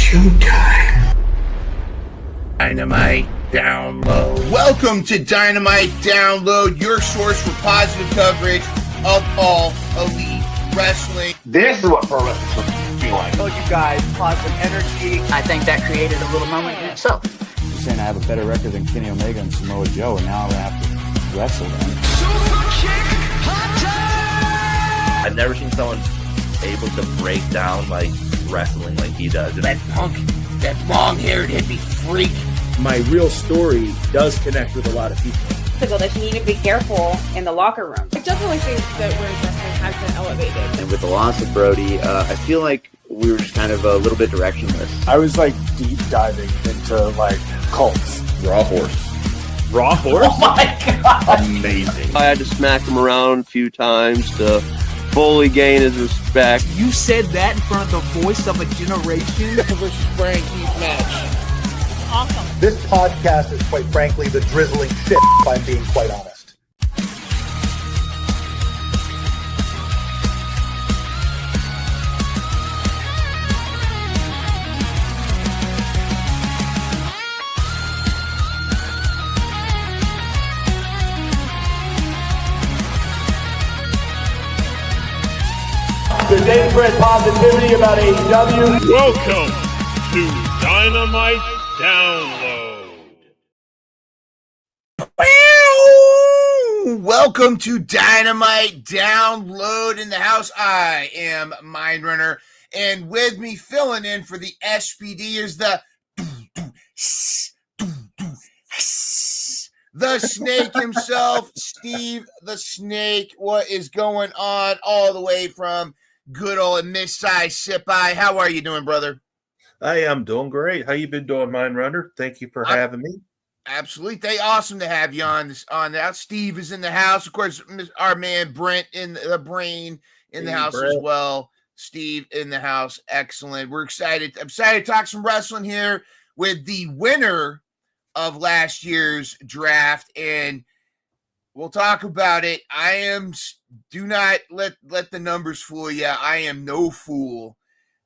showtime. Dynamite Download. Welcome to Dynamite Download, your source for positive coverage of all elite wrestling. This is what pro wrestling should feel like. I told you guys, positive energy. I think that created a little moment in itself. You're saying I have a better record than Kenny Omega and Samoa Joe, and now I'm going to have to wrestle them. Super kick, hot tag! I've never seen someone able to break down like wrestling like he does. That punk, that long-haired hippie freak. My real story does connect with a lot of people. That you need to be careful in the locker room. I definitely think that women's wrestling has been elevated. And with the loss of Brody, I feel like we were just kind of a little bit directionless. I was like deep diving into like cults. Raw horse. Raw horse? Oh my god! Amazing. I had to smack him around a few times to fully gain his respect. You said that in front of the voice of a generation. Versus Frankie's match. Awesome. This podcast is quite frankly the drizzling shit, if I'm being quite honest. The day spread positivity about AEW. Welcome to Dynamite Download. Welcome to Dynamite Download in the house. I am Mindrunner, and with me filling in for the SPD is the Snake himself, Steve the Snake. What is going on all the way from good old Mississippi? How are you doing, brother? I am doing great. How you been doing, Mindrunner? Thank you for having me. Absolutely. Awesome to have you on that. Steve is in the house. Of course, our man Brent in the brain in the house as well. Steve in the house. Excellent. We're excited. I'm excited to talk some wrestling here with the winner of last year's draft, and we'll talk about it. Do not let the numbers fool you. I am no fool.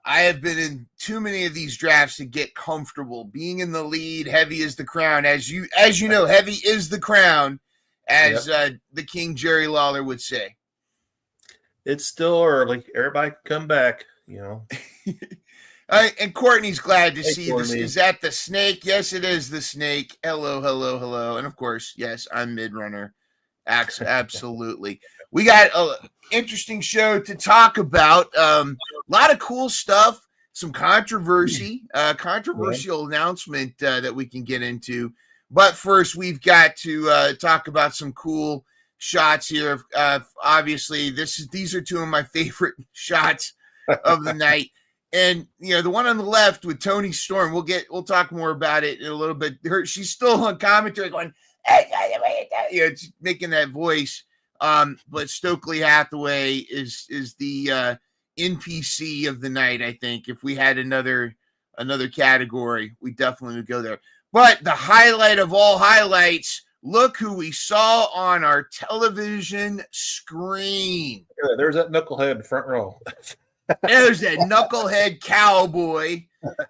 I have been in too many of these drafts to get comfortable being in the lead. Heavy is the crown, as you know. Heavy is the crown, as the King Jerry Lawler would say. It's still early. Everybody can come back, you know. And Courtney's glad to see Courtney. this. Is that the Snake? Yes, it is the Snake. Hello. And of course, yes, I'm Midrunner. Absolutely. We got an interesting show to talk about. A lot of cool stuff, some controversial announcement that we can get into. But first, we've got to talk about some cool shots here. Obviously, these are two of my favorite shots of the night. And the one on the left with Toni Storm, we'll talk more about it in a little bit. She's still on commentary going, making that voice. But Stokely Hathaway is the NPC of the night. I think if we had another category, we definitely would go there. But the highlight of all highlights, look who we saw on our television screen. Yeah, there's that knucklehead in the front row. There's that knucklehead cowboy,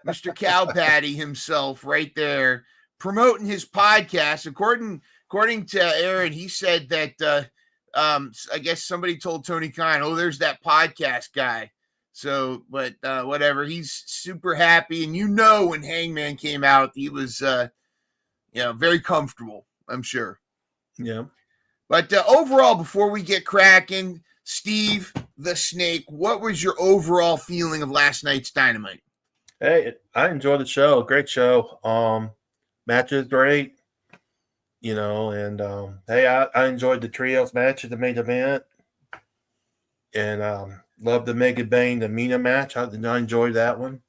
Mr. Cow Patty himself, right there, promoting his podcast. According to Aaron, he said that I guess somebody told Tony Khan, "Oh, there's that podcast guy." So, but whatever, he's super happy, and when Hangman came out, he was very comfortable, I'm sure. Yeah. But overall, before we get cracking, Steve the Snake, what was your overall feeling of last night's Dynamite? Hey, I enjoyed the show. Great show. Matches great. And hey, I enjoyed the trios match at the main event. And loved the Mega Bang, the Mina match. I enjoyed that one.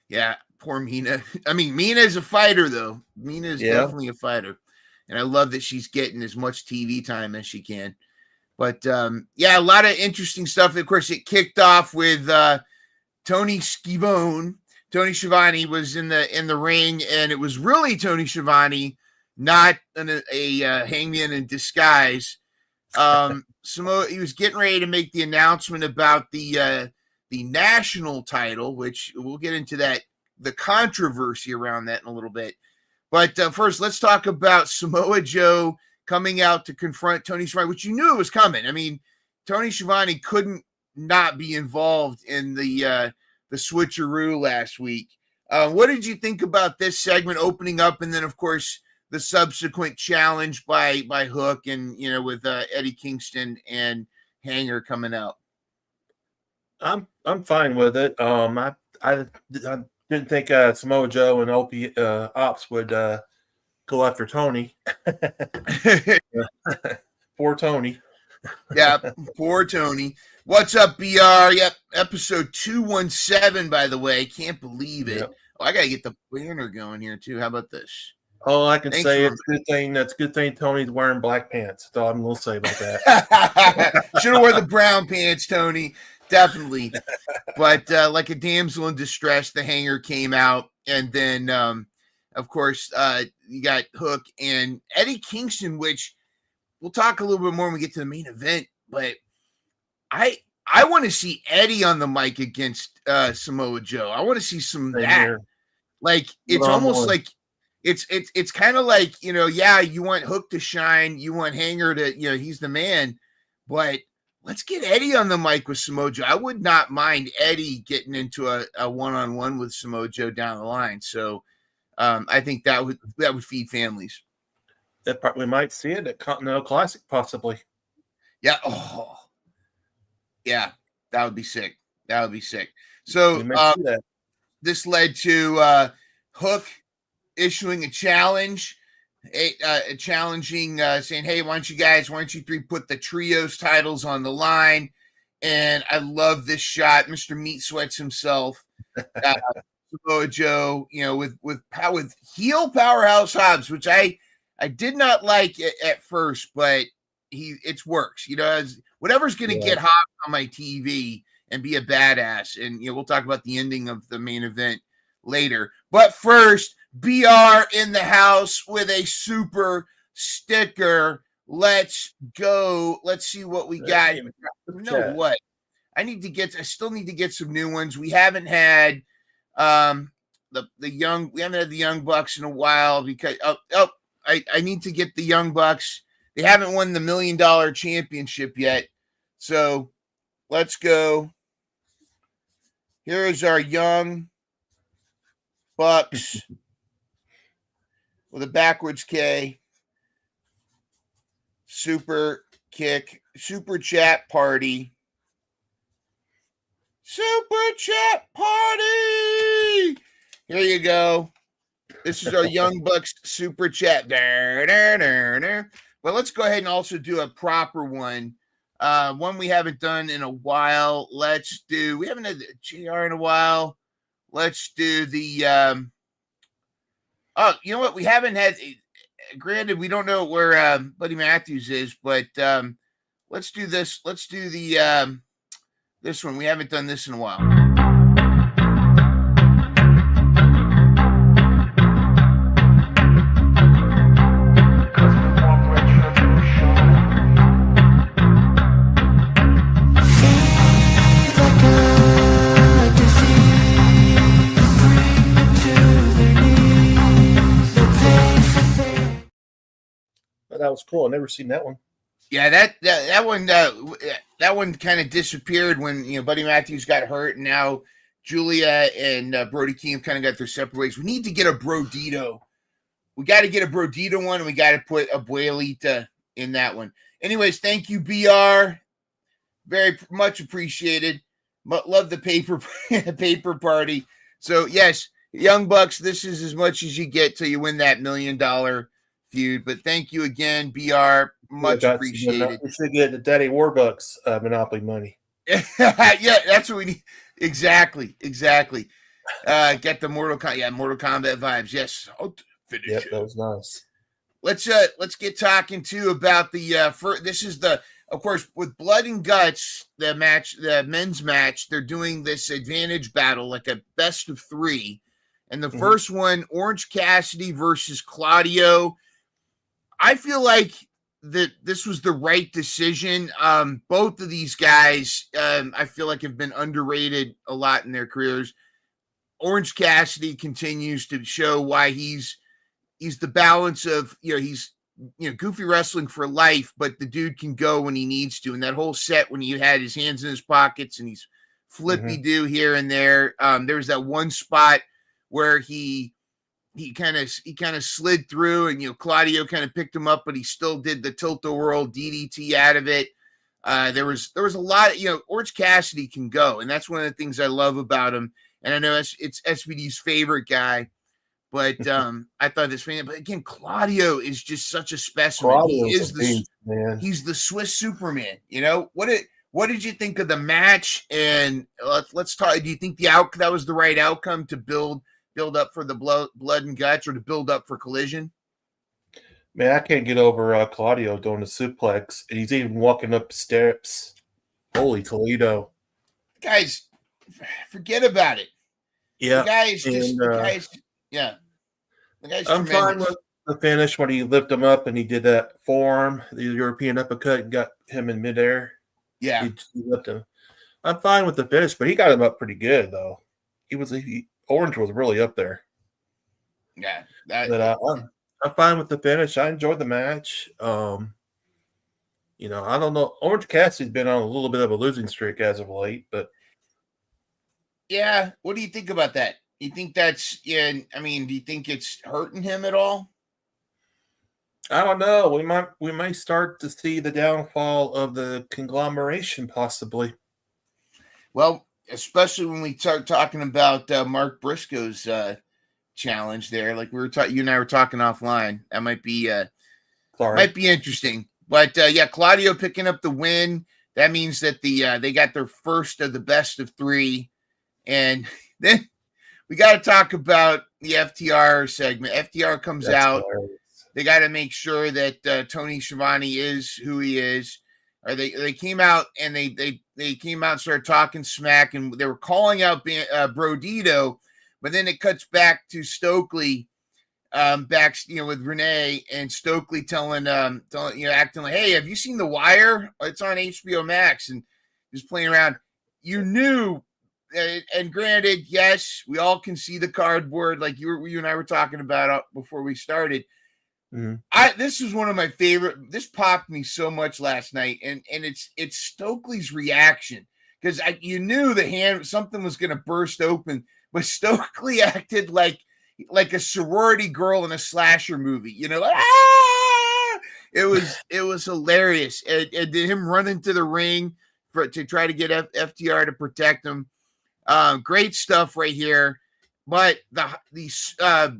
Yeah, poor Mina. I mean, Mina's a fighter, though. Mina's definitely a fighter. And I love that she's getting as much TV time as she can. But, a lot of interesting stuff. Of course, it kicked off with Tony Schiavone. Tony Schiavone was in the ring, and it was really Tony Schiavone, not a Hangman in disguise. He was getting ready to make the announcement about the national title, which we'll get into that the controversy around that in a little bit. But first, let's talk about Samoa Joe coming out to confront Tony Schiavone, which you knew it was coming. I mean, Tony Schiavone couldn't not be involved in the switcheroo last week. What did you think about this segment opening up, and then of course the subsequent challenge by Hook and with Eddie Kingston and Hanger coming out? I'm fine with it. I didn't think Samoa Joe and Ops would go after Tony. Poor Tony. Yeah, poor Tony. What's up, BR? Yep, episode 217, by the way. Can't believe it. Yep. Oh, I got to get the banner going here, too. How about this? Oh, I can say it's a good thing. That's a good thing Tony's wearing black pants. That's all I'm going to say about that. Should have worn the brown pants, Tony. Definitely. But like a damsel in distress, the Hanger came out. And then, of course, you got Hook and Eddie Kingston, which we'll talk a little bit more when we get to the main event. But I want to see Eddie on the mic against Samoa Joe. I want to see some of that. Like, it's almost like it's kind of like, yeah, you want Hook to shine, you want Hanger to, he's the man, but let's get Eddie on the mic with Samoa Joe. I would not mind Eddie getting into a one-on-one with Samoa Joe down the line. So I think that would feed families. We might see it at Continental Classic, possibly. Yeah. Oh, yeah. That would be sick. That would be sick. So this led to Hook issuing a challenge, challenging, saying, hey, why don't you three put the trios titles on the line? And I love this shot. Mr. Meat Sweats himself, Samoa Joe, with heel Powerhouse Hobbs, which I did not like at first, but it works. Whatever's going to get Hobbs on my TV and be a badass. And we'll talk about the ending of the main event later. But first, BR in the house with a super sticker. Let's go. Let's see what we got. You know what? I still need to get some new ones. We haven't had the Young Bucks in a while because I need to get the Young Bucks. They haven't won the $1 million championship yet. So let's go. Here is our Young Bucks with a backwards K. Super kick. Super chat party. Super chat party. Here you go. This is our Young Bucks super chat. Well, let's go ahead and also do a proper one. One we haven't done in a while. We haven't had the JR in a while. Let's do the, you know what? We haven't had, granted, we don't know where Buddy Matthews is, but let's do this. Let's do the, this one. We haven't done this in a while. That was cool. I've never seen that one. Yeah, that one kind of disappeared when Buddy Matthews got hurt, and now Julia and Brody King have kind of got their separate ways. We need to get a Brodito. We got to get a Brodito one, and we got to put a Abuelita in that one. Anyways, thank you, BR. Very much appreciated. Love the paper party. So yes, Young Bucks. This is as much as you get till you win that $1 million feud. But thank you again, BR. Much appreciated. We should get the Daddy Warbucks Monopoly money. Yeah, that's what we need. Exactly. Get the Mortal Kombat vibes. Yes. Finish it. That was nice. Let's get talking too about the this is the, of course, with Blood and Guts, the men's match, they're doing this advantage battle, like a best of 3. And the first one, Orange Cassidy versus Claudio. I feel like that this was the right decision. Both of these guys, I feel like, have been underrated a lot in their careers. Orange Cassidy continues to show why he's the balance of, he's, goofy wrestling for life, but the dude can go when he needs to. And that whole set when he had his hands in his pockets and he's flippy do here and there. There was that one spot where he kind of slid through and, Claudio kind of picked him up, but he still did the tilt-a-whirl DDT out of it. There was a lot of, Orange Cassidy can go. And that's one of the things I love about him. And I know it's SVD's favorite guy. But I thought this fan, but again, Claudio is just such a specimen. He's the Swiss Superman. What did you think of the match? And let's talk. Do you think that was the right outcome to build up for the blood and guts, or to build up for Collision? Man, I can't get over Claudio doing the suplex, and he's even walking up the steps. Holy Toledo, guys! Forget about it. Yeah, yeah. I'm fine with the finish when he lifted him up and he did that forearm, the European uppercut, and got him in midair. Yeah, he lifted him. I'm fine with the finish, but he got him up pretty good though. Orange was really up there. Yeah, I'm fine with the finish. I enjoyed the match. I don't know. Orange Cassidy's been on a little bit of a losing streak as of late, but yeah. What do you think about that? You think that's, do you think it's hurting him at all? I don't know. We might start to see the downfall of the conglomeration, possibly. Well, especially when we start talking about Mark Briscoe's challenge there, like you and I were talking offline. That might be interesting. But Claudio picking up the win. That means that they got their first of the best of three, and then we got to talk about the FTR segment. FTR comes out. Hilarious. They got to make sure that Tony Schiavone is who he is. Or they came out and they came out and started talking smack, and they were calling out Brodito, but then it cuts back to Stokely with Renee, and Stokely telling acting like, hey, have you seen The Wire? It's on HBO Max, and just playing around. You knew. And granted, yes, we all can see the cardboard, like you and I were talking about before we started. Mm-hmm. This is one of my favorite. This popped me so much last night, and it's Stokely's reaction, because you knew something was going to burst open, but Stokely acted like a sorority girl in a slasher movie. Like, ah! It was hilarious, and him running to the ring to try to get FTR to protect him. Great stuff right here. But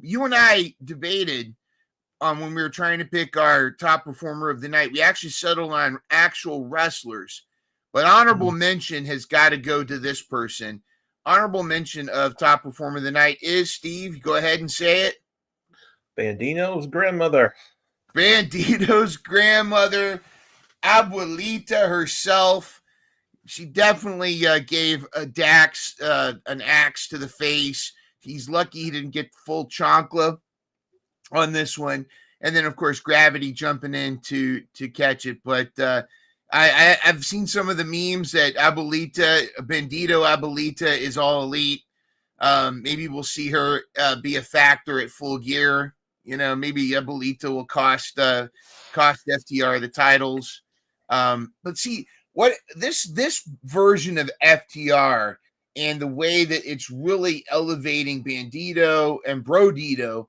you and I debated when we were trying to pick our top performer of the night. We actually settled on actual wrestlers, but honorable mention has got to go to this person. Honorable mention of top performer of the night is Steve. Go ahead and say it. Bandito's grandmother. Bandito's grandmother, Abuelita herself. She definitely gave Dax an axe to the face. He's lucky he didn't get full chancla on this one. And then, of course, Gravity jumping in to catch it. But I've seen some of the memes that Bandito Abuelita is all elite. Maybe we'll see her be a factor at Full Gear. Maybe Abuelita will cost FTR the titles. But see, what this version of FTR and the way that it's really elevating Bandito and Brodito,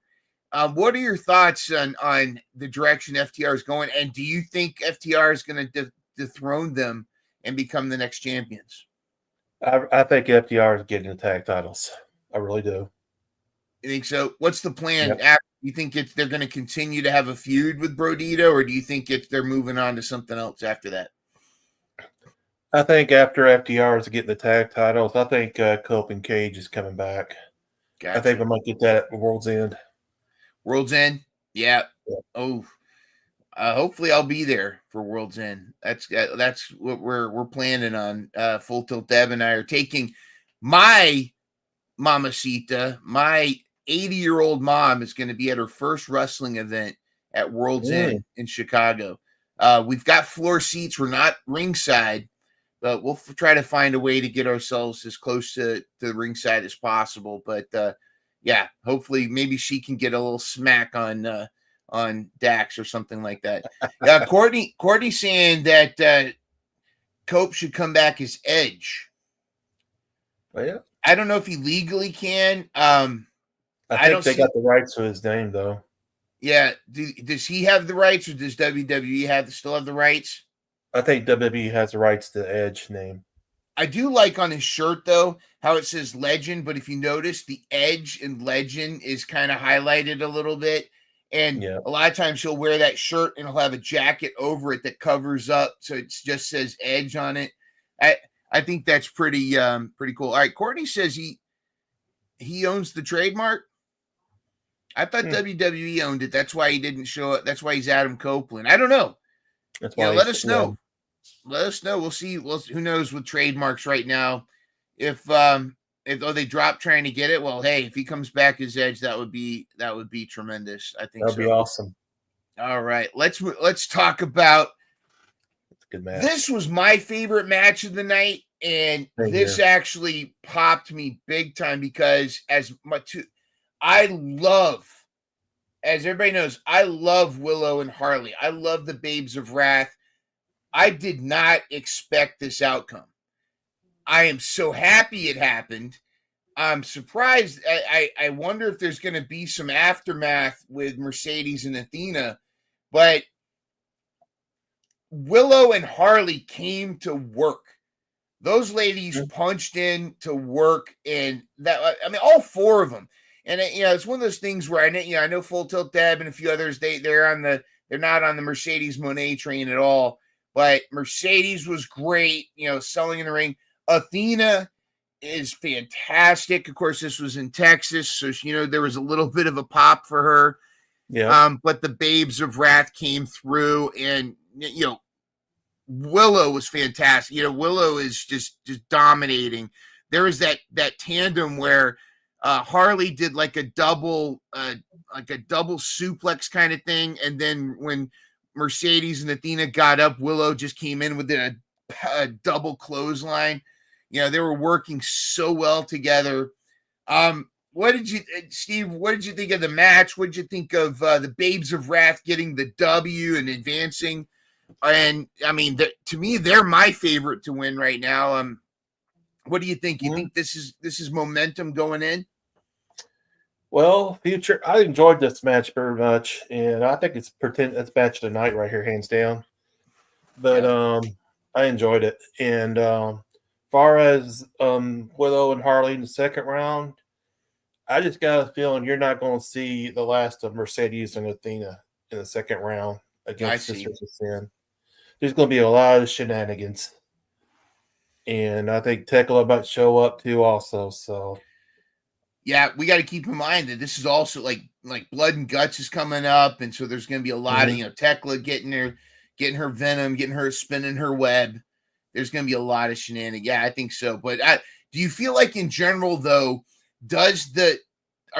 what are your thoughts on the direction FTR is going? And do you think FTR is going to dethrone them and become the next champions? I think FTR is getting the tag titles. I really do. You think so? What's the plan? Yep. Do you think they're going to continue to have a feud with Brodito, or do you think they're moving on to something else after that? I think after FTR is getting the tag titles, I think Cope and Cage is coming back. Gotcha. I think we might get that at World's End. World's End? Yeah. Oh, hopefully I'll be there for World's End. That's what we're planning on. Full Tilt Deb and I are taking my mamacita, my 80-year-old mom is going to be at her first wrestling event at World's End in Chicago. We've got floor seats. We're not ringside, but we'll try to find a way to get ourselves as close to the ringside as possible. But yeah, hopefully maybe she can get a little smack on Dax or something like that. Courtney saying that Cope should come back as Edge. Oh, yeah. I don't know if he legally can. I think they got the rights to his name, though. Yeah. Does he have the rights, or does WWE still have the rights? I think WWE has the rights to the Edge name. I do like on his shirt, though, how it says Legend, but if you notice, the Edge and Legend is kind of highlighted a little bit. And a lot of times he'll wear that shirt and he'll have a jacket over it that covers up, so it just says Edge on it. I think that's pretty cool. All right, Courtney says he owns the trademark. I thought WWE owned it. That's why he didn't show it. That's why he's Adam Copeland. I don't know. That's why. Let us know. Let us know. We'll see. Who knows with trademarks right now? If they drop trying to get it, well, hey, if he comes back as Edge, that would be tremendous. I think that'd be awesome. All right, let's talk about. Good match. This was my favorite match of the night, and this actually popped me big time because I love, as everybody knows, I love Willow and Harley. I love the Babes of Wrath. I did not expect this outcome. I am so happy it happened. I'm surprised. I wonder if there's going to be some aftermath with Mercedes and Athena, but Willow and Harley came to work. Those ladies punched in to work, and all four of them. And it's one of those things where I know Full Tilt Deb and a few others. They're not on the Mercedes Moné train at all. But Mercedes was great, selling in the ring. Athena is fantastic. Of course, this was in Texas, so there was a little bit of a pop for her. Yeah. But the Babes of Wrath came through, and Willow was fantastic. Willow is just dominating. There was that tandem where Harley did like a double suplex kind of thing, and then when Mercedes and Athena got up, Willow just came in with a double clothesline. They were working so well together. Steve, what did you think of the match? What did you think of the Babes of Wrath getting the W and advancing? And to me, they're my favorite to win right now. What do you think? You think this is momentum going in? Well, I enjoyed this match very much, and I think it's match of the night right here, hands down. But I enjoyed it. And far as Willow and Harley in the second round, I just got a feeling you're not going to see the last of Mercedes and Athena in the second round against Sisters of Sin. There's going to be a lot of shenanigans. And I think Tekla might show up too also, so... Yeah, we got to keep in mind that this is also like Blood and Guts is coming up, and so there's going to be a lot of Tekla getting her venom, getting her spinning her web. There's going to be a lot of shenanigans. Yeah, I think so. But do you feel like in general though, are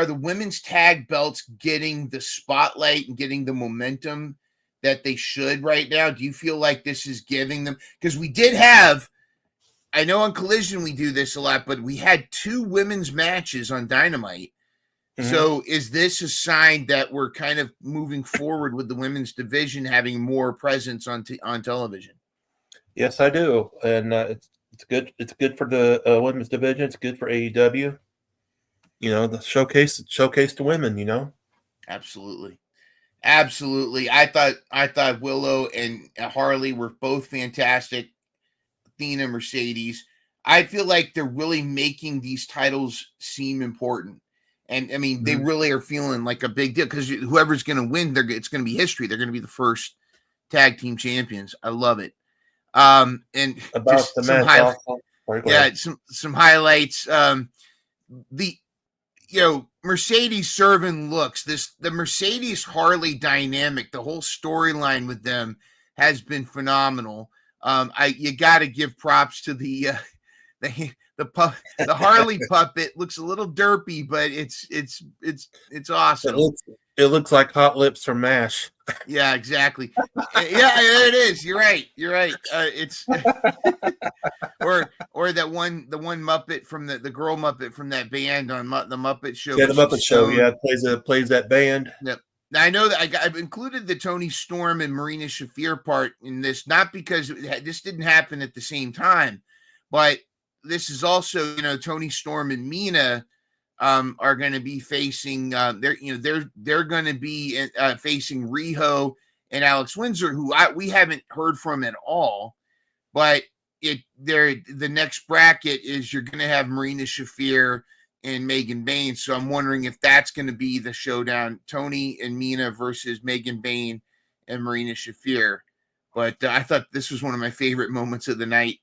the women's tag belts getting the spotlight and getting the momentum that they should right now? Do you feel like this is giving them? Because we did have. I know on Collision we do this a lot, but we had 2 women's matches on Dynamite. So is this a sign that we're kind of moving forward with the women's division having more presence on television? Yes, I do. And it's good. It's good for the women's division. It's good for AEW. The showcase the women, Absolutely. I thought Willow and Harley were both fantastic. Athena, Mercedes. I feel like they're really making these titles seem important. And they really are feeling like a big deal because whoever's going to win, it's going to be history. They're going to be the first tag team champions. I love it. And about just the some match. Some highlights. Mercedes serving looks. The Mercedes Harley dynamic, the whole storyline with them has been phenomenal. You got to give props to the Harley puppet. Looks a little derpy, but it's awesome. It looks like Hot Lips from MASH. Yeah, exactly. Yeah, there it is. You're right. It's or the one Muppet from the girl Muppet from that band on the Muppet Show. Yeah, the Muppet Show. Yeah, plays that band. Yep. Now I know that I've included the Tony Storm and Marina Shafir part in this, not because this didn't happen at the same time, but this is also, Tony Storm and Mina are going to be facing they're going to be facing Riho and Alex Windsor, who we haven't heard from at all, but the next bracket is you're going to have Marina Shafir and Megan Bayne. So I'm wondering if that's going to be the showdown, Tony and Mina versus Megan Bayne and Marina Shafir. But I thought this was one of my favorite moments of the night.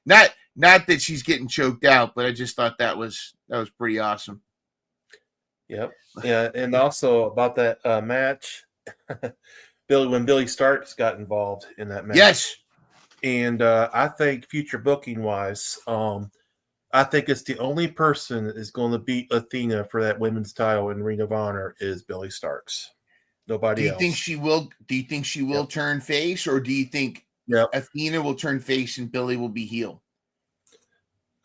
Not that she's getting choked out, but I just thought that was pretty awesome. Yep. Yeah, and also about that match, when Billy Starks got involved in that match. Yes. And I think future booking wise, I think it's the only person that is going to beat Athena for that women's title in Ring of Honor is Billy Starks. Nobody else. Do you think she will turn face, or do you think Athena will turn face and Billy will be heel?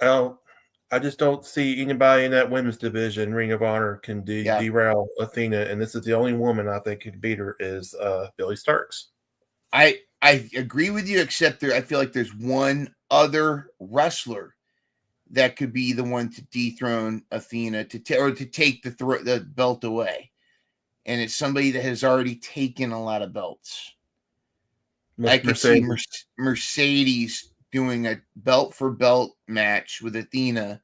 I just don't see anybody in that women's division, Ring of Honor, can derail Athena, and this is the only woman I think can beat her is Billy Starks. I agree with you, except I feel like there's one other wrestler that could be the one to dethrone Athena to take the belt away, and it's somebody that has already taken a lot of belts. I could see Mercedes doing a belt for belt match with Athena.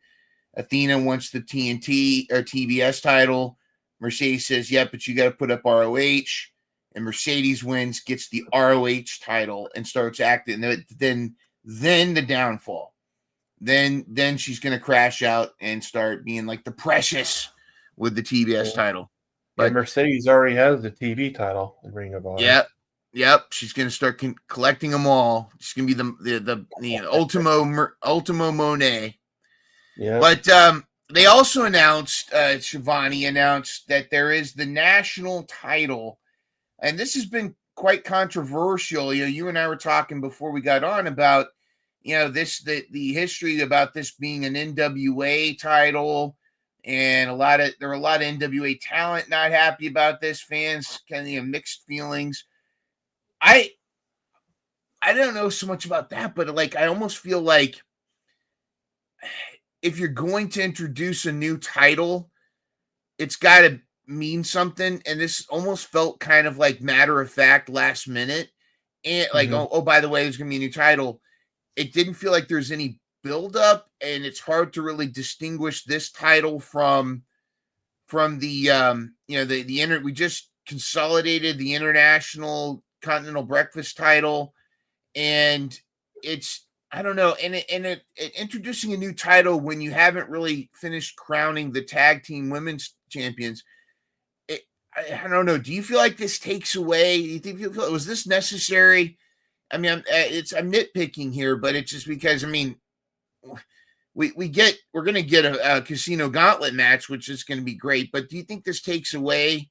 Athena wants the TNT or TBS title. Mercedes says, "Yeah, but you got to put up ROH." And Mercedes wins, gets the ROH title, and starts acting. Then the downfall. Then she's going to crash out and start being like the Precious with the TBS title. But Mercedes already has the TV title in Ring of Honor. Yep. She's going to start collecting them all. She's going to be the Ultimo Monet. Yeah. But they also announced, Shivani announced that there is the national title, and this has been quite controversial. You and I were talking before we got on about the history about this being an NWA title, and there are a lot of NWA talent not happy about this. Fans kind of mixed feelings. I don't know so much about that, but I almost feel like if you're going to introduce a new title, it's got to mean something. And this almost felt kind of like matter of fact, last minute, and oh, by the way, there's gonna be a new title. It didn't feel like there's any build up, and it's hard to really distinguish this title from the we just consolidated the International Continental Breakfast title, and it's, I don't know, and introducing a new title when you haven't really finished crowning the tag team women's champions. I don't know. Do you feel like this takes away? Do you think was this necessary? I mean, I'm nitpicking here, but it's just because, we're going to get a Casino Gauntlet match, which is going to be great. But do you think this takes away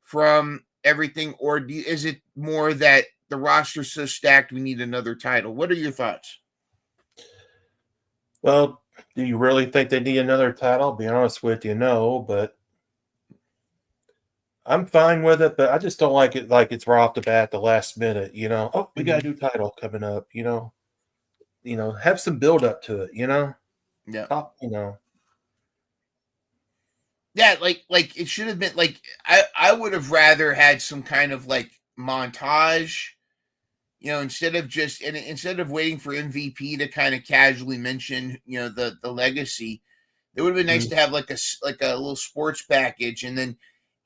from everything, or is it more that the roster's so stacked we need another title? What are your thoughts? Well, do you really think they need another title? Be honest with you, no, but I'm fine with it, but I just don't like it like it's right off the bat, the last minute, oh, we got a new title coming up, have some build up to it, Yeah. Yeah, like it should have been I would have rather had some kind of montage, instead of waiting for MVP to kind of casually mention, the legacy. It would have been nice to have a little sports package, and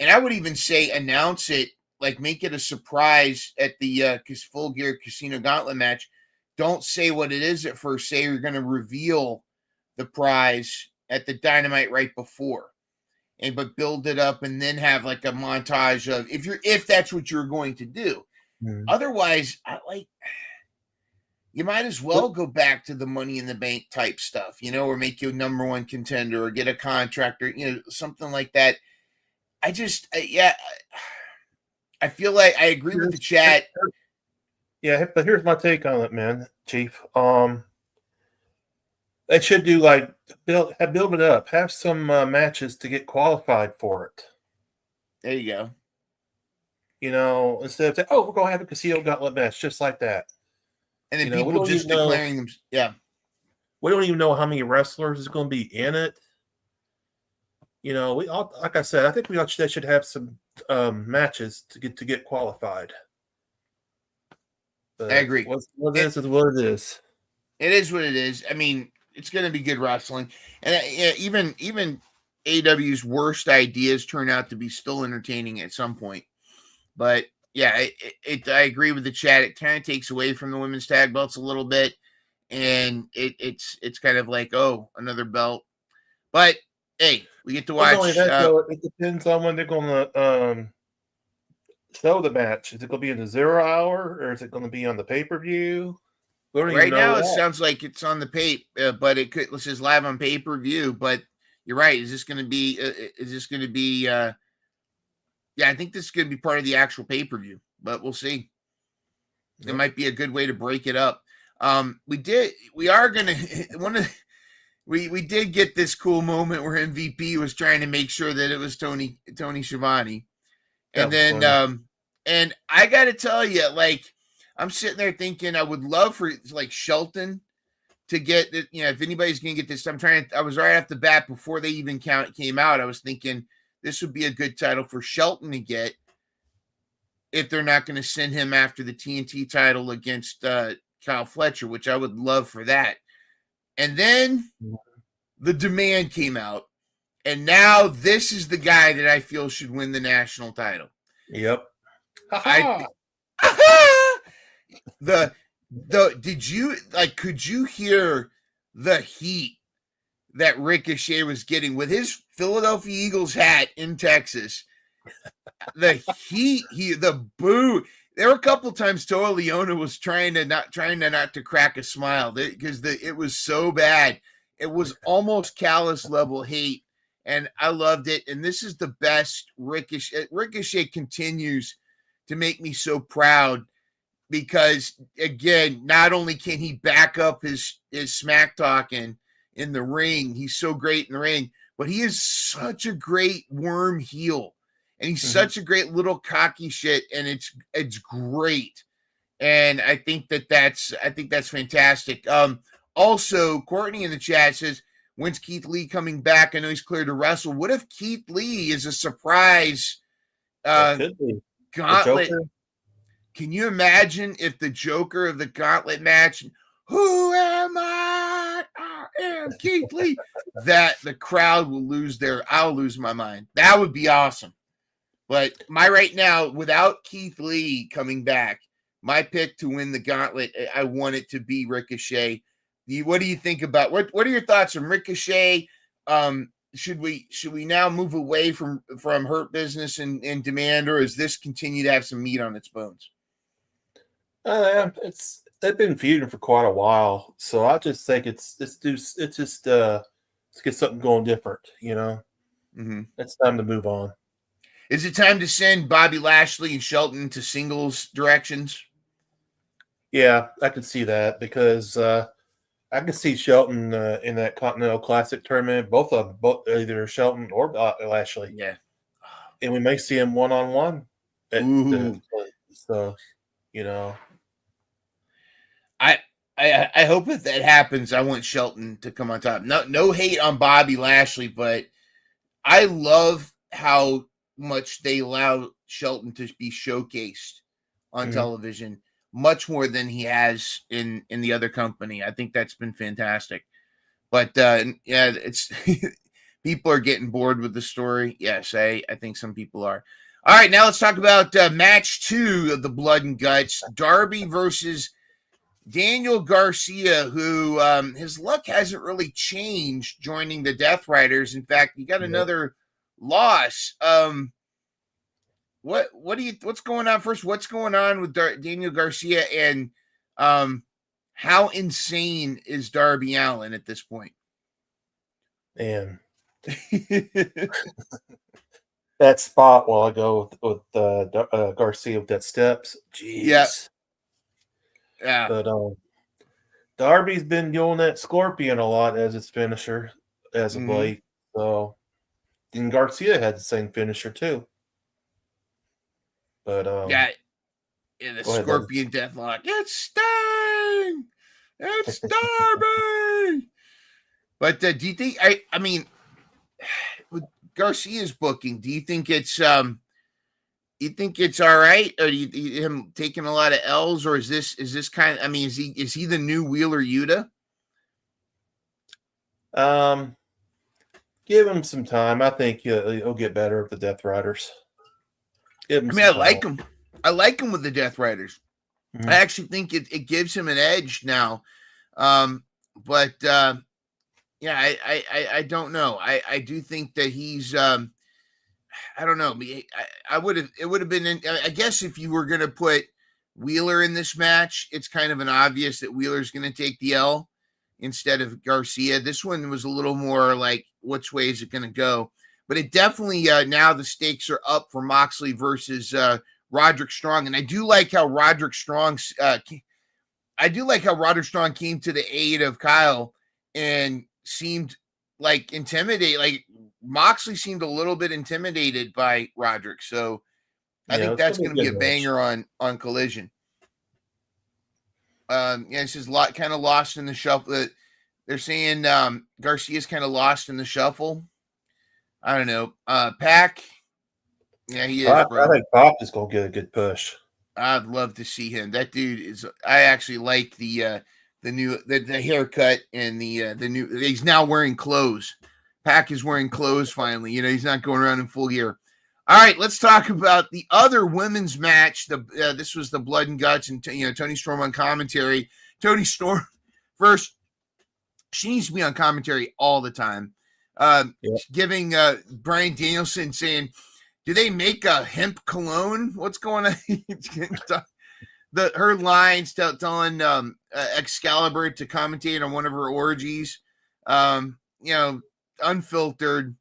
I would even say announce it, make it a surprise at the Full Gear Casino Gauntlet match. Don't say what it is at first. Say you're going to reveal the prize at the Dynamite right before, but build it up and then have a montage of if that's what you're going to do. Otherwise, you might as well go back to the Money in the Bank type stuff, or make you a number one contender or get a contract or something like that. I feel like I agree with the chat. Yeah, but here's my take on it, man, Chief. They should do like build it up. Have some matches to get qualified for it. There you go. You know, instead of saying, "Oh, we're gonna have a casino gauntlet match," just like that. And then You know, people just declaring them. Yeah. We don't even know how many wrestlers is going to be in it. You know, we all, like I said, I think they should have some matches to get qualified. But I agree. What it is what it is. It is what it is. I mean, it's going to be good wrestling, and even AEW's worst ideas turn out to be still entertaining at some point. But yeah, I agree with the chat. It kind of takes away from the women's tag belts a little bit, and it's kind of like, oh, another belt. But hey, we get to watch. It depends on when they're going to show the match. Is it going to be in the 0 hour, or is it going to be on the pay-per-view? Right now, it sounds like it's on the but it could. This is live on pay-per-view. But you're right. Is this going to be? Yeah, I think this is going to be part of the actual pay-per-view, but we'll see. It might be a good way to break it up. We did get this cool moment where MVP was trying to make sure that it was Tony Schiavone. And then and I got to tell you, like, I'm sitting there thinking I would love for like Shelton to get it, you know, if anybody's going to get this. I was right off the bat before they even came out. I was thinking this would be a good title for Shelton to get if they're not going to send him after the TNT title against Kyle Fletcher, which I would love for that. And then the demand came out, and now this is the guy that I feel should win the national title. Yep. Could you hear the heat that Ricochet was getting with his Philadelphia Eagles hat in Texas? The heat, the boo. There were a couple times Toa Leona was trying not to crack a smile because it was so bad. It was almost callous level hate, and I loved it. And this is the best Ricochet. Ricochet continues to make me so proud because, again, not only can he back up his smack talking in the ring, he's so great in the ring, but he is such a great worm heel. And he's such a great little cocky shit, and it's great. And I think that's fantastic. Also, Courtney in the chat says, when's Keith Lee coming back? I know he's cleared to wrestle. What if Keith Lee is a surprise gauntlet? Can you imagine if the Joker of the gauntlet match, who am I? I am Keith Lee. That the crowd will I'll lose my mind. That would be awesome. But right now, without Keith Lee coming back, my pick to win the gauntlet, I want it to be Ricochet. What do you think about what are your thoughts on Ricochet? Should we now move away from Hurt Business and Demand, or is this continue to have some meat on its bones? They've been feuding for quite a while, so I just think let's get something going different. You know, It's time to move on. Is it time to send Bobby Lashley and Shelton to singles directions? Yeah, I could see that because I could see Shelton in that Continental Classic tournament. Both either Shelton or Lashley. Yeah, and we may see him one-on-one. So, you know, I hope if that happens, I want Shelton to come on top. No hate on Bobby Lashley, but I love how much they allow Shelton to be showcased on television, much more than he has in the other company. I think that's been fantastic. But it's people are getting bored with the story. Yes, I think some people are. All right, now let's talk about match 2 of the Blood and Guts. Darby versus Daniel Garcia, who his luck hasn't really changed joining the Death Riders. In fact, he got another loss. What's going on first? What's going on with Daniel Garcia, and how insane is Darby Allin at this point? Man, that spot while I go with Garcia with that steps. Jeez. Yeah. But Darby's been doing that Scorpion a lot as its finisher as of late. So, and Garcia had the same finisher too. But the Scorpion Deathlock. It's Sting. It's Darby. But do you think? I mean, with Garcia's booking, do you think it's you think it's all right, or do you him taking a lot of L's, or is this kind of? I mean, is he the new Wheeler Yuta? Give him some time. I think he'll get better with the Death Riders. I mean, I like him. I like him with the Death Riders. I actually think it gives him an edge now. But yeah, I don't know. I do think that he's I don't know. It would have been, I guess if you were going to put Wheeler in this match, it's kind of an obvious that Wheeler's going to take the L instead of Garcia. This one was a little more like, which way is it going to go? But it definitely, now the stakes are up for Moxley versus Roderick Strong. And I do like how Roderick Strong came to the aid of Kyle and seemed like intimidated. Like Moxley seemed a little bit intimidated by Roderick. So I think that's going to be a banger on Collision. This is kind of lost in the shuffle. They're saying Garcia's kind of lost in the shuffle. I don't know. Pac. Yeah, he is. I think Pop is going to get a good push. I'd love to see him. That dude is. I actually like the haircut and the new. He's now wearing clothes. Pac is wearing clothes finally. He's not going around in full gear. All right, let's talk about the other women's match. This was the Blood and Guts, and Toni Storm on commentary. Toni Storm first. She needs to be on commentary all the time. Giving Bryan Danielson saying, "Do they make a hemp cologne? What's going on?" Her lines telling Excalibur to commentate on one of her orgies. Unfiltered.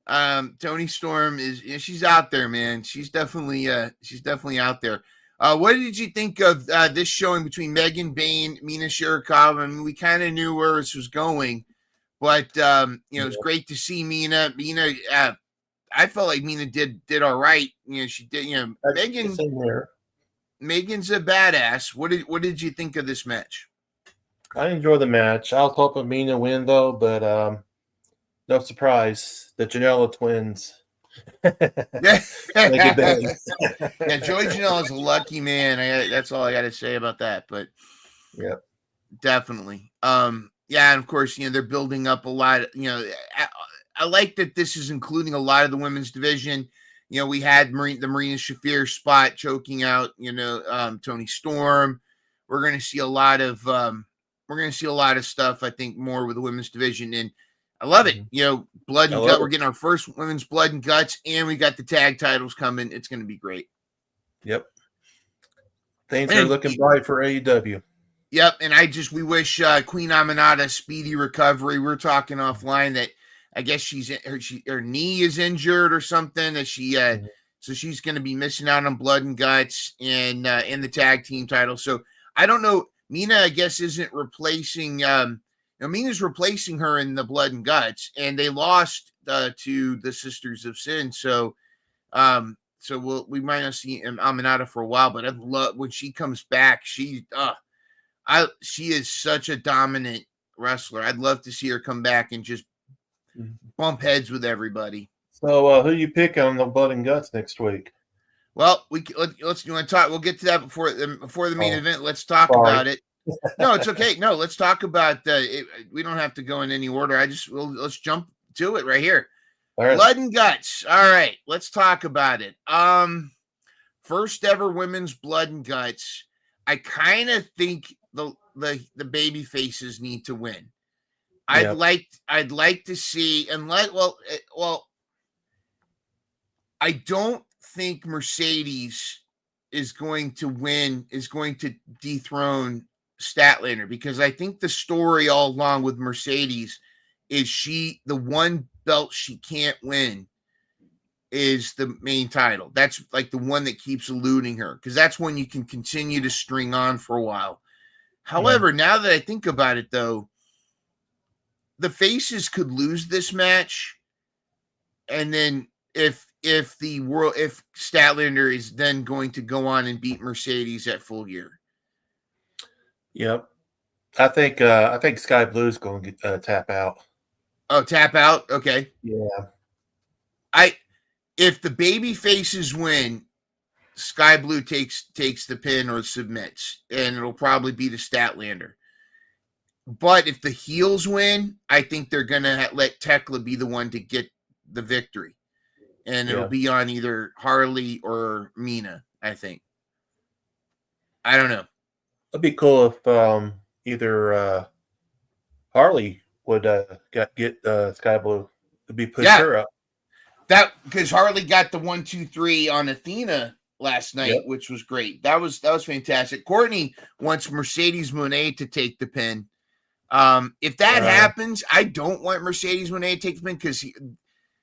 Toni Storm she's out there, man. She's definitely out there. What did you think of this showing between Megan Bayne, Mina Shirakawa? I mean, we kind of knew where this was going, but it was great to see Mina. I felt like Mina did all right. She did. Megan's a badass. What did you think of this match? I enjoyed the match. I was hoping Mina win though, but no surprise, the Janela twins. Yeah, Joey Janela is a lucky man. That's all I got to say about that. But yeah, definitely. And of course, they're building up a lot. I like that this is including a lot of the women's division. We had the Marina Shafir spot choking out, Toni Storm. We're going to see a lot of stuff. I think more with the women's division, and I love it. Blood and Guts. We're getting our first women's Blood and Guts, and we got the tag titles coming. It's going to be great. Yep. Things are looking bright for AEW. Yep. And we wish Queen Aminata a speedy recovery. We're talking offline that I guess her knee is injured or something. That so she's going to be missing out on Blood and Guts and the tag team title. So I don't know. Mina, I guess, isn't replacing. Mina's replacing her in the Blood and Guts, and they lost to the Sisters of Sin. So, we might not see Aminata for a while. But I love when she comes back. She is such a dominant wrestler. I'd love to see her come back and just bump heads with everybody. So, who you pick on the Blood and Guts next week? Well, let's talk. We'll get to that before the main event. Let's talk about it. No, it's okay. No, let's talk about we don't have to go in any order. Let's jump to it right here. Right. Blood and Guts. All right, let's talk about it. First ever women's Blood and Guts. I kind of think the baby faces need to win. I'd like to see I don't think Mercedes is going to dethrone Statlander, because I think the story all along with Mercedes is the one belt she can't win is the main title. That's like the one that keeps eluding her, because that's one you can continue to string on for a while. However, now that I think about it, though, the faces could lose this match, and then if Statlander is then going to go on and beat Mercedes at Full Gear. Yep. I think Sky Blue's going to tap out. Oh, tap out? Okay. Yeah. If the baby faces win, Sky Blue takes the pin or submits, and it'll probably be the Statlander. But if the heels win, I think they're going to let Tekla be the one to get the victory. And it'll be on either Harley or Mina, I think. I don't know. It'd be cool if either Harley would get Sky Blue to be pushed her up. That because Harley got the 1-2-3 on Athena last night, which was great. That was fantastic. Courtney wants Mercedes Moné to take the pin. If that happens, I don't want Mercedes Moné to take the pin because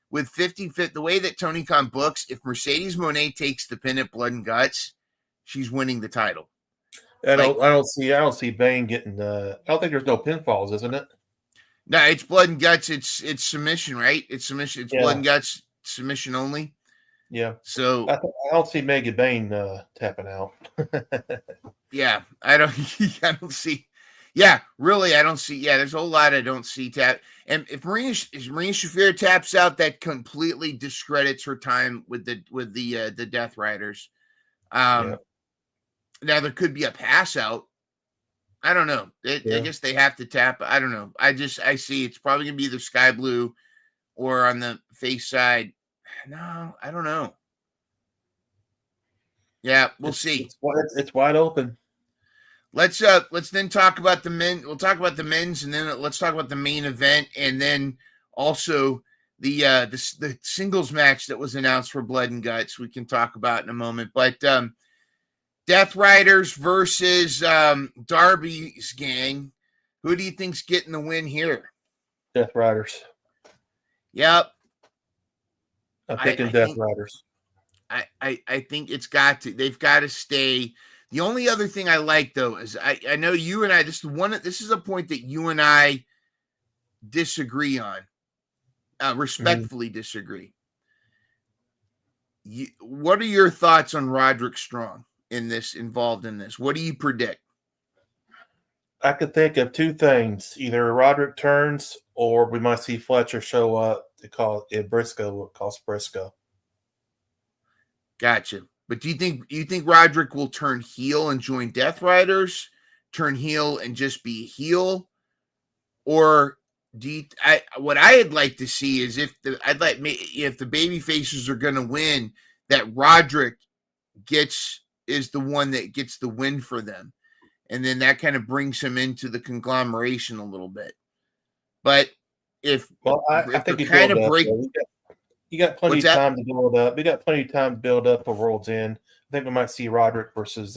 with 50-50, the way that Tony Khan books, if Mercedes Moné takes the pin at Blood and Guts, she's winning the title. I don't see Bane getting I don't think there's no pinfalls, isn't it? No, it's Blood and Guts. It's submission, right? It's submission. It's Blood and Guts submission only. Yeah. So I don't see Megan Bane tapping out. Yeah, I don't see. Yeah, really, I don't see. Yeah, there's a whole lot I don't see tap. And if Marina Shafir taps out, that completely discredits her time with the Death Riders. Now there could be a pass out. I don't know. I guess they have to tap. I don't know. I see it's probably gonna be either Sky Blue or on the face side. No, I don't know. Yeah, we'll see. It's wide open. Let's then talk about the men. We'll talk about the men's, and then let's talk about the main event, and then also the singles match that was announced for Blood and Guts. We can talk about in a moment, but Death Riders versus Darby's gang. Who do you think's getting the win here? Death Riders. Yep. I'm thinking Death Riders. I think it's got to. They've got to stay. The only other thing I like though is I know you and I. This is a point that you and I disagree on. Respectfully disagree. What are your thoughts on Roderick Strong involved in this? What do you predict? I could think of two things. Either Roderick turns or we might see Fletcher show up to call it Briscoe, cost Briscoe. Gotcha. But do you think Roderick will turn heel and join Death Riders, turn heel and just be a heel? Or what I'd like to see is if the baby faces are going to win, that Roderick is the one that gets the win for them. And then that kind of brings him into the conglomeration a little bit. But I think you kind of break. You got plenty of time to build up. We got plenty of time to build up for World's End. I think we might see Roderick versus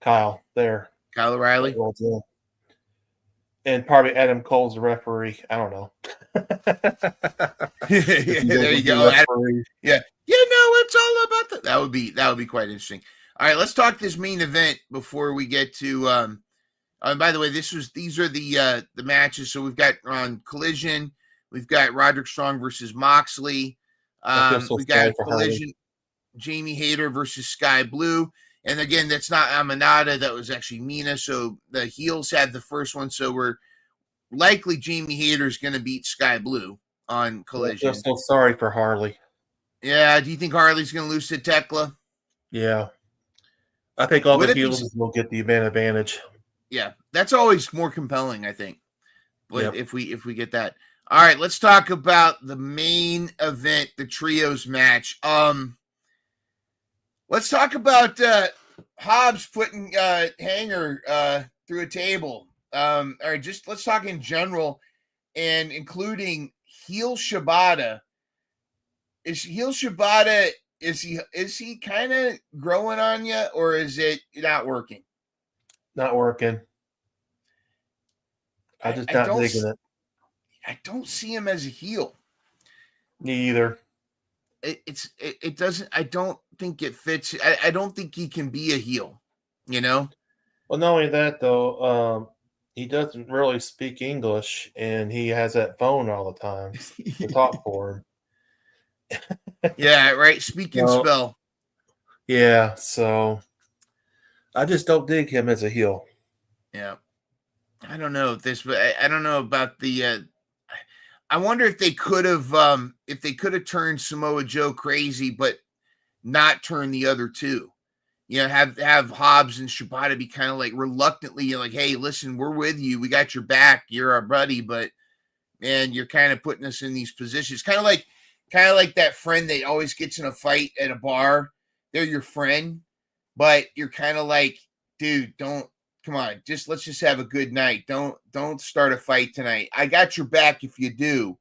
Kyle there. Kyle O'Reilly. World's End. And probably Adam Cole's the referee. I don't know. There you go. Yeah. It's all about that. That would be quite interesting. All right, let's talk this main event before we get to. By the way, these are the matches. So we've got on Collision. We've got Roderick Strong versus Moxley. We've got Collision, Jamie Hayter versus Sky Blue. And again, that's not Aminata. That was actually Mina. So the heels had the first one. So we're likely Jamie Hayter is going to beat Sky Blue on Collision. I'm so sorry for Harley. Yeah. Do you think Harley's going to lose to Tekla? Yeah. I think all the heels will get the advantage. Yeah. That's always more compelling, I think. But if we get that. All right, let's talk about the main event, the trios match. Let's talk about Hobbs putting Hanger through a table. All right, let's talk in general and including heel Shibata. Is heel Shibata, is he kind of growing on you, or is it not working? Not working. I just not digging it. I don't see him as a heel. Me either. It doesn't. I don't think it fits. I don't think he can be a heel. You know. Well, not only that though, he doesn't really speak English, and he has that phone all the time to talk for him. Yeah, right. Speak and spell. Yeah, so I just don't dig him as a heel. Yeah, I don't know if this, but I don't know about the. I wonder if they could have turned Samoa Joe crazy, but not turn the other two. You know, have Hobbs and Shibata be kind of like reluctantly like, hey, listen, we're with you, we got your back, you're our buddy, but man, you're kind of putting us in these positions, kind of like that friend that always gets in a fight at a bar. They're your friend, but you're kind of like, dude, come on, let's just have a good night. Don't start a fight tonight. I got your back if you do.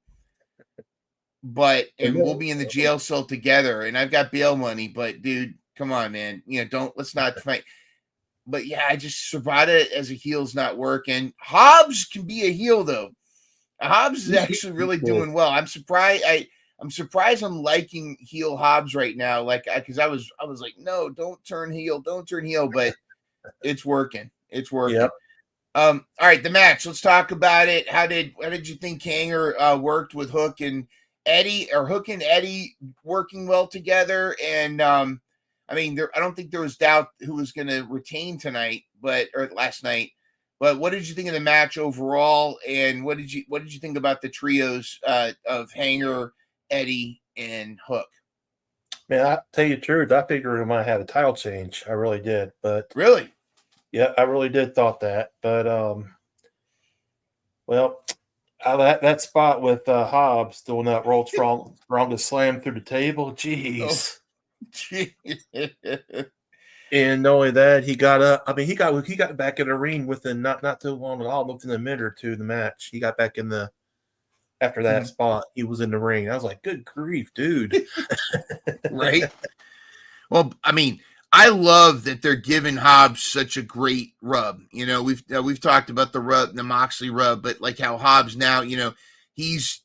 But we'll be in the jail cell together, and I've got bail money, but dude, come on, man. You know, let's not fight. But yeah, I just Shibata as a heel is not working. Hobbs can be a heel though. Hobbs is actually really doing well. I'm surprised. I'm surprised I'm liking heel Hobbs right now. Like, because I was like, no, don't turn heel. But it's working. It's working. Yep. All right, the match. Let's talk about it. How did you think Hanger worked with Hook and Eddie, or Hook and Eddie working well together? And I mean, I don't think there was doubt who was going to retain tonight, or last night. But what did you think of the match overall? And what did you think about the trios of Hanger, Eddie, and Hook? Man, I tell you the truth, I figured we might have a title change. I really did, but really, yeah, I really did thought that. But well, that spot with Hobbs doing that world's strongest slam through the table, jeez. And not only that, he got up. I mean, he got back in the ring within not too long at all, within a minute or two of the match. He got back in after that spot. He was in the ring. I was like, good grief, dude. Right. Well, I mean, I love that they're giving Hobbs such a great rub. You know, we've talked about the Moxley rub, but like how Hobbs now, you know, he's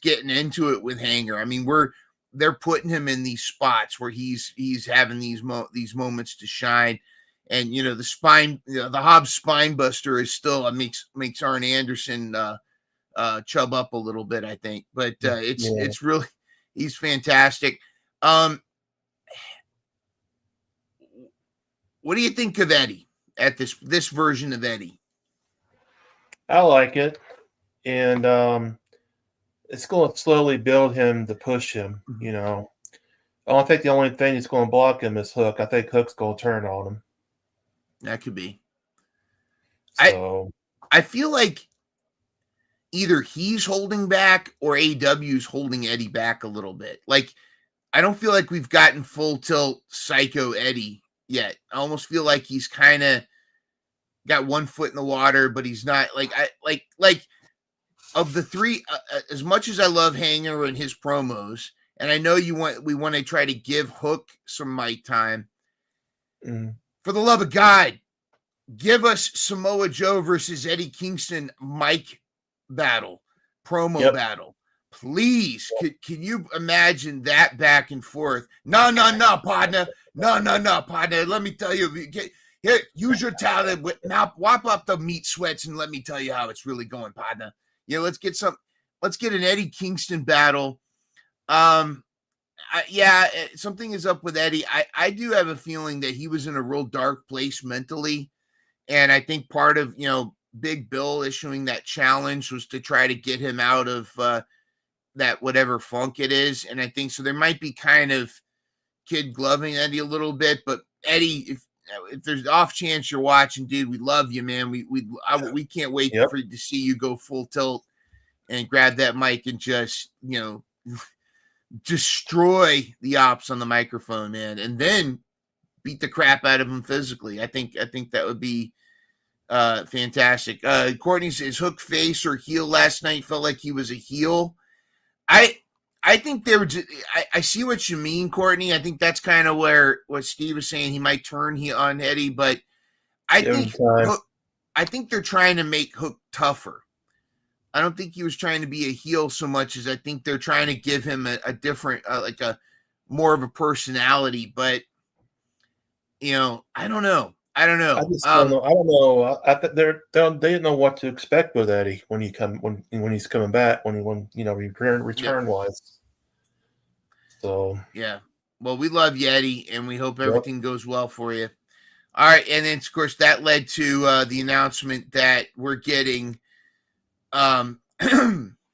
getting into it with Hanger. I mean, they're putting him in these spots where he's having these moments to shine. And you know, the Hobbs spine buster is still makes Arn Anderson chub up a little bit, I think. But it's really, he's fantastic. What do you think of Eddie at this version of Eddie? I like it, and it's going to slowly build him to push him. You know, I think the only thing that's going to block him is Hook. I think Hook's going to turn on him. That could be. So I feel like either he's holding back or AEW's holding Eddie back a little bit. Like, I don't feel like we've gotten full tilt Psycho Eddie yet. I almost feel like he's kind of got one foot in the water, but he's not like of the three. As much as I love Hanger and his promos, and I know we want to try to give Hook some mic time. For the love of God, give us Samoa Joe versus Eddie Kingston mic battle, promo battle. Please, can you imagine that back and forth? No, partner. No, partner. Let me tell you. Here, use your talent. Now, wop up the meat sweats and let me tell you how it's really going, partner. Yeah, let's get an Eddie Kingston battle. Something is up with Eddie. I do have a feeling that he was in a real dark place mentally. And I think part of, you know, Big Bill issuing that challenge was to try to get him out of that whatever funk it is. And I think so there might be kind of kid gloving Eddie a little bit, but Eddie, if there's off chance you're watching, dude, we love you, man. We can't wait to see you go full tilt and grab that mic and just, you know, destroy the ops on the microphone, man, and then beat the crap out of him physically. I think that would be fantastic. Courtney says Hook face or heel last night. Felt like he was a heel. I think they were just, I see what you mean, Courtney. I think that's kind of what Steve was saying. He might turn on Eddie, but I think they're trying to make Hook tougher. I don't think he was trying to be a heel so much as I think they're trying to give him a different, more of a personality. But, you know, I don't know. I don't know. I just don't know. I don't know. They didn't know what to expect with Eddie when he's coming back when return wise. So yeah. Well, we love you, Eddie, and we hope everything goes well for you. All right, and then of course that led to the announcement that we're getting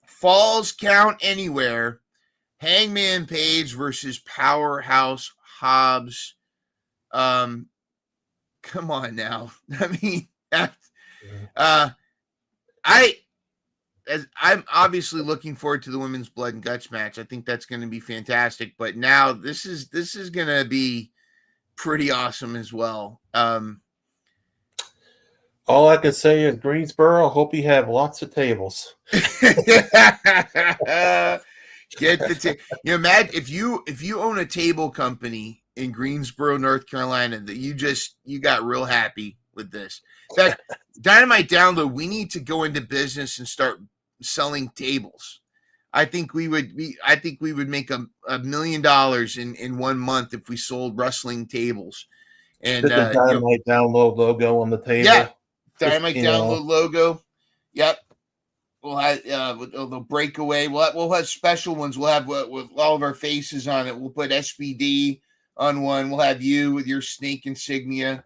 Falls Count Anywhere, Hangman Page versus Powerhouse Hobbs. Come on now. I mean, I'm obviously looking forward to the women's blood and guts match. I think that's going to be fantastic. But now this is going to be pretty awesome as well. All I can say is Greensboro. Hope you have lots of tables. Get the Matt, if you own a table company in Greensboro, North Carolina, that you got real happy with this. In fact, Dynamite Download, we need to go into business and start selling tables. I think we would make $1 million in 1 month if we sold wrestling tables. And the Dynamite Download logo on the table. Yeah, Dynamite Download logo. Yep. We'll have the breakaway. We'll have special ones. We'll have with all of our faces on it. We'll put SBD on one. We'll have you with your snake insignia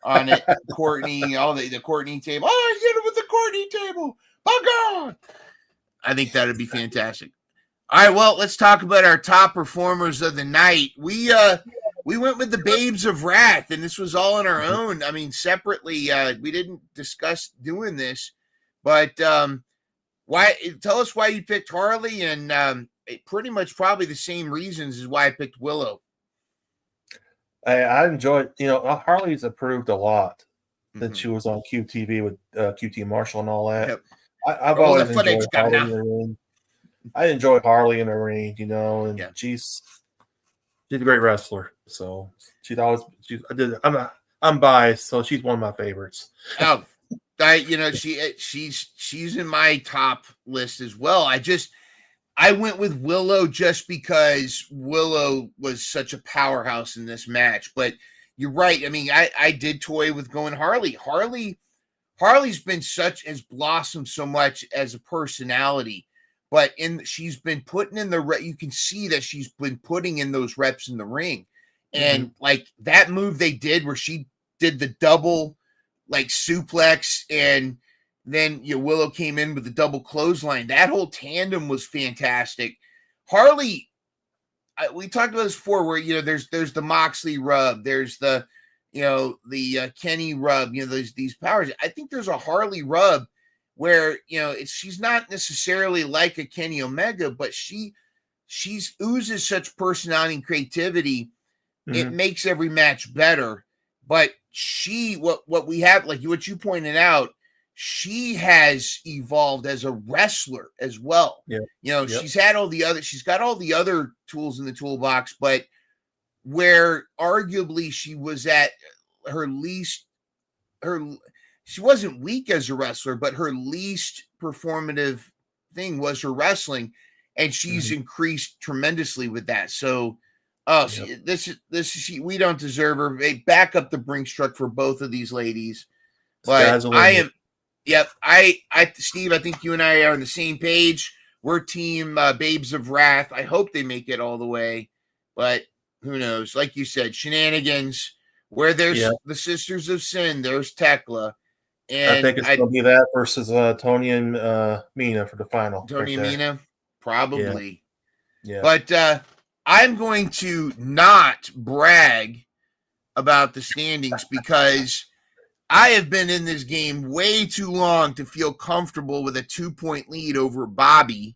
on it. Courtney, all the Courtney table. Oh, I hit it with the Courtney table. Oh God! I think that'd be fantastic. All right, well, let's talk about our top performers of the night. We went with the Babes of Wrath, and this was all on our own. I mean, separately, we didn't discuss doing this, but why? Tell us why you picked Harley, and pretty much probably the same reasons as why I picked Willow. I enjoyed, Harley's improved a lot since she was on QTV with QT Marshall and all that. Yep. I've always enjoyed Harley in the ring. I enjoy Harley in the ring, and she's a great wrestler. So I'm biased, so she's one of my favorites. Oh, she's in my top list as well. I went with Willow just because Willow was such a powerhouse in this match. But you're right. I mean, I did toy with going Harley. Harley's been has blossomed so much as a personality, but she's been putting in you can see that she's been putting in those reps in the ring. And like that move they did where she did the double like suplex, and then Willow came in with the double clothesline. That whole tandem was fantastic. Harley, we talked about this before, where there's the Moxley rub, there's the Kenny rub, these powers. I think there's a Harley rub where she's not necessarily like a Kenny Omega, but she oozes such personality and creativity. It makes every match better. But what we have, like what you pointed out, she has evolved as a wrestler as well. Yeah. She's got all the other tools in the toolbox, but where arguably she was at she wasn't weak as a wrestler, but her least performative thing was her wrestling, and she's increased tremendously with that. So we don't deserve her. They back up the Brinks truck for both of these ladies. But Steve, I think you and I are on the same page. We're team Babes of Wrath. I hope they make it all the way, but who knows? Like you said, shenanigans. Where there's the Sisters of Sin, there's Tekla. And I think it's going to be that versus Tony and Mina for the final. Tony and Mina? Probably. Yeah. But I'm going to not brag about the standings because I have been in this game way too long to feel comfortable with a 2-point lead over Bobby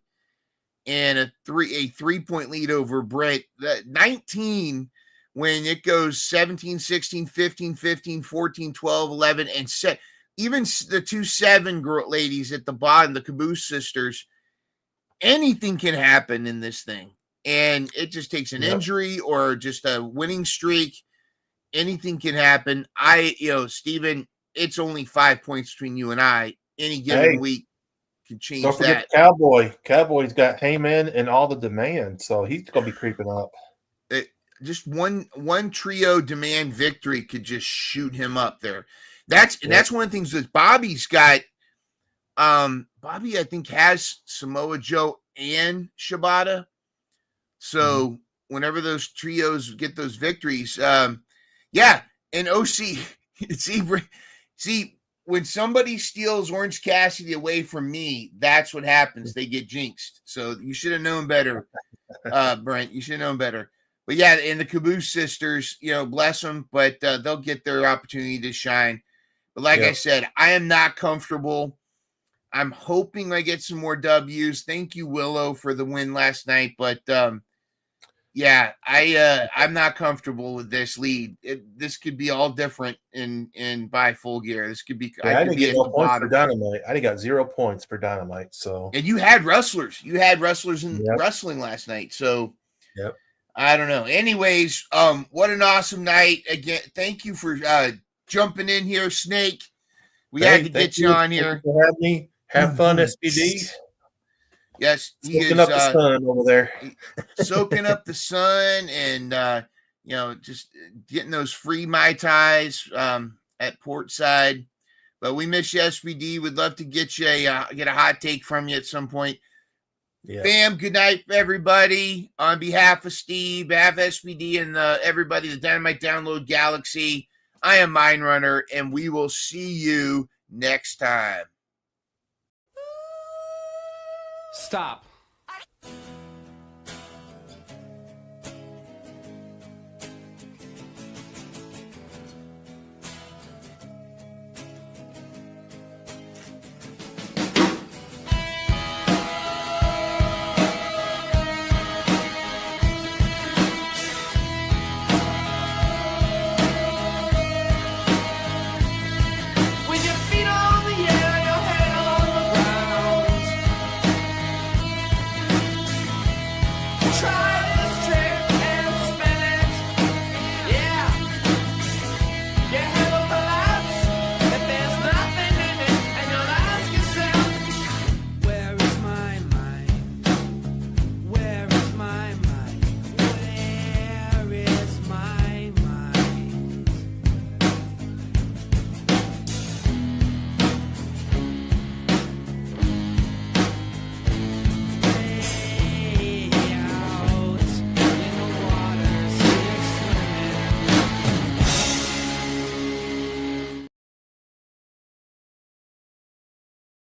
and a 3-point lead over Britt. 19 when it goes 17, 16, 15, 15, 14, 12, 11, and set. Even the 2-7 girl ladies at the bottom, the Caboose sisters, anything can happen in this thing. And it just takes an injury or just a winning streak. Anything can happen. Steven, it's only 5 points between you and I. Any given week can change don't forget that. Cowboy. Cowboy's got Heyman and all the demand, so he's going to be creeping up. just one trio demand victory could just shoot him up there. That's one of the things that Bobby's got. Bobby, I think, has Samoa Joe and Shibata. So whenever those trios get those victories, and OC, see, when somebody steals Orange Cassidy away from me, that's what happens. They get jinxed. So you should have known better, Brent. You should have known better. But yeah, and the Caboose sisters, bless them, but they'll get their opportunity to shine. But like I said, I am not comfortable. I'm hoping I get some more W's. Thank you, Willow, for the win last night. But I'm not comfortable with this lead. This could be all different in by Full Gear. This could be. I didn't get no points for Dynamite. I got 0 points for Dynamite. So, and you had wrestlers. You had wrestlers in wrestling last night. So, I don't know. Anyways, what an awesome night again. Thank you for jumping in here, Snake. We had to get you on here. Thanks for having me. Have fun, SPD. Yes, soaking up the sun over there. Soaking up the sun and just getting those free Mai Tais at Portside. But we miss you, SPD. We'd love to get you get a hot take from you at some point. Yeah. Fam, good night, everybody. On behalf of Steve, behalf of SPD, and everybody, the Dynamite Download Galaxy, I am Mind Runner, and we will see you next time. Stop.